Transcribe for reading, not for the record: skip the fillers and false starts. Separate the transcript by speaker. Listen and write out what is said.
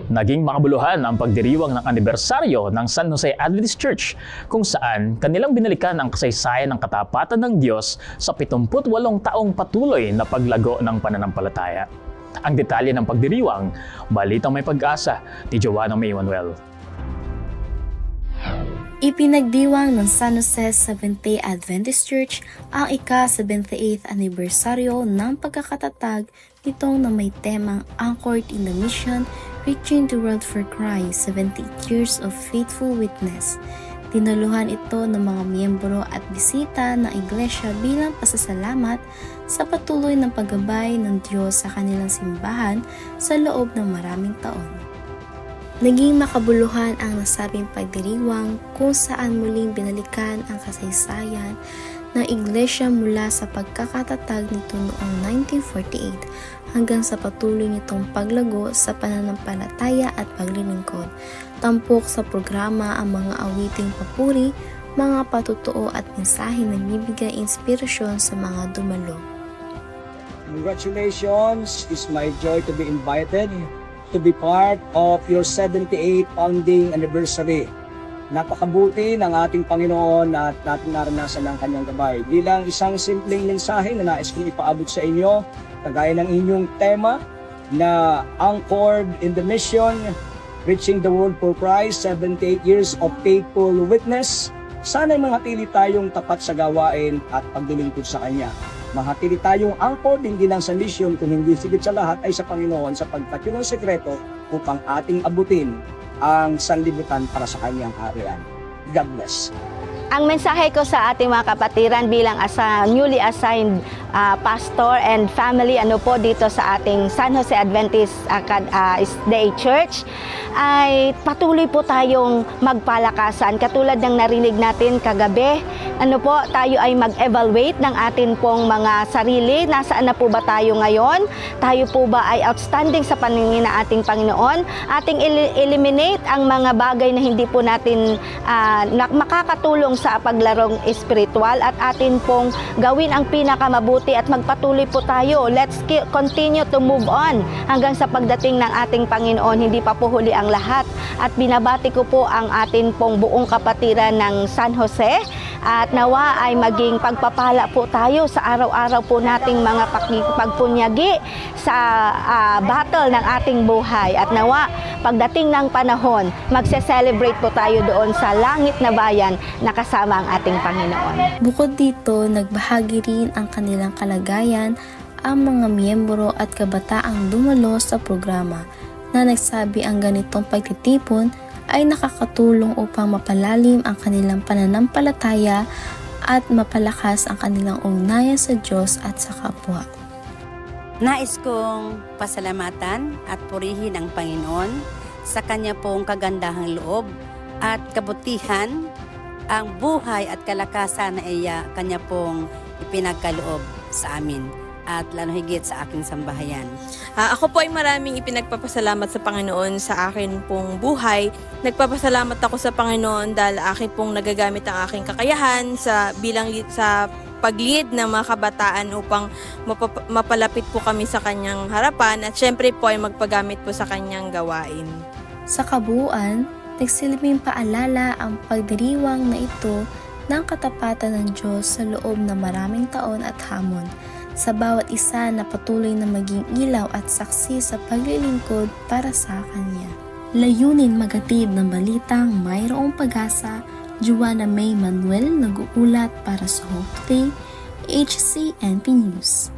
Speaker 1: Naging makabuluhan ang pagdiriwang ng anibersaryo ng San Jose Adventist Church kung saan kanilang binalikan ang kasaysayan ng katapatan ng Diyos sa 78 taong patuloy na paglago ng pananampalataya. Ang detalye ng pagdiriwang, Balitang May Pag-asa ni Joanna May Manuel.
Speaker 2: Ipinagdiwang ng San Jose Seventh-day Adventist Church ang ika-78th anibersaryo ng pagkakatatag nitong na may temang Anchored in the Mission, Reaching the World for Christ, 78 Years of Faithful Witness. Tinuluhan ito ng mga miyembro at bisita ng iglesia bilang pasasalamat sa patuloy ng paggabay ng Diyos sa kanilang simbahan sa loob ng maraming taon. Naging makabuluhan ang nasabing pagdiriwang kung saan muling binalikan ang kasaysayan ng iglesia mula sa pagkakatatag nito noong 1948 hanggang sa patuloy nitong paglago sa pananampalataya at paglilingkod. Tampok sa programa ang mga awiting papuri, mga patutuo at mensahe na bibigay inspirasyon sa mga dumalo.
Speaker 3: Congratulations! It's my joy to be invited to be part of your 78th founding anniversary. Napakabuti ng ating Panginoon at natin naranasan ang kanyang gabay. Bilang isang simpleng mensahe na nais kong ipaabot sa inyo, kagaya ng inyong tema na Anchored in the Mission, Reaching the World for Christ, 78 Years of Faithful Witness, sana'y manatili tayong tapat sa gawain at paglilingkod sa Kanya. Mahatili tayong anchored hindi lang sa mission kung hindi sigit sa lahat ay sa Panginoon sapagkat yun ang sekreto upang ating abutin ang sanlibutan para sa kanyang kaharian. God bless.
Speaker 4: Ang mensahe ko sa ating mga kapatiran bilang newly assigned pastor and family dito sa ating San Jose Adventist Day Church ay patuloy po tayong magpalakasan. Katulad ng narinig natin kagabi, tayo ay mag-evaluate ng atin pong mga sarili. Nasaan na po ba tayo ngayon? Tayo po ba ay outstanding sa paningin ng ating Panginoon? Ating eliminate ang mga bagay na hindi po natin makakatulong sa paglarong espiritual at atin pong gawin ang pinakamabuti at magpatuloy po tayo. Let's continue to move on hanggang sa pagdating ng ating Panginoon. Hindi pa po huli ang lahat. At binabati ko po ang atin pong buong kapatiran ng San Jose at nawa ay maging pagpapala po tayo sa araw-araw po nating mga pagpunyagi sa battle ng ating buhay. At nawa, pagdating ng panahon, magse-celebrate po tayo doon sa langit na bayan na kasama ang ating Panginoon.
Speaker 2: Bukod dito, nagbahagi rin ang kanilang kalagayan ang mga miyembro at kabataang dumalo sa programa na nagsabi ang ganitong pagtitipon ay nakakatulong upang mapalalim ang kanilang pananampalataya at mapalakas ang kanilang ugnayan sa Diyos at sa kapwa.
Speaker 5: Nais kong pasalamatan at purihin ang Panginoon sa Kanya pong kagandahang loob at kabutihan, ang buhay at kalakasan na Kanya pong ipinagkaloob sa amin at lalo higit sa aking sambahayan.
Speaker 6: Ako po ay maraming ipinagpapasalamat sa Panginoon sa akin pong buhay. Nagpapasalamat ako sa Panginoon dahil akin pong nagagamit ang aking kakayahan bilang sa pag-lead ng mga kabataan upang mapalapit po kami sa kanyang harapan at syempre po ay magpagamit po sa kanyang gawain.
Speaker 2: Sa kabuuan, nagsilbing paalala ang pagdiriwang na ito ng katapatan ng Diyos sa loob ng maraming taon at hamon sa bawat isa na patuloy na maging ilaw at saksi sa paglilingkod para sa Kanya. Layunin magatid ng balitang mayroong pag-asa, Joanna May Manuel nag-uulat para sa Hope Today, HCNP News.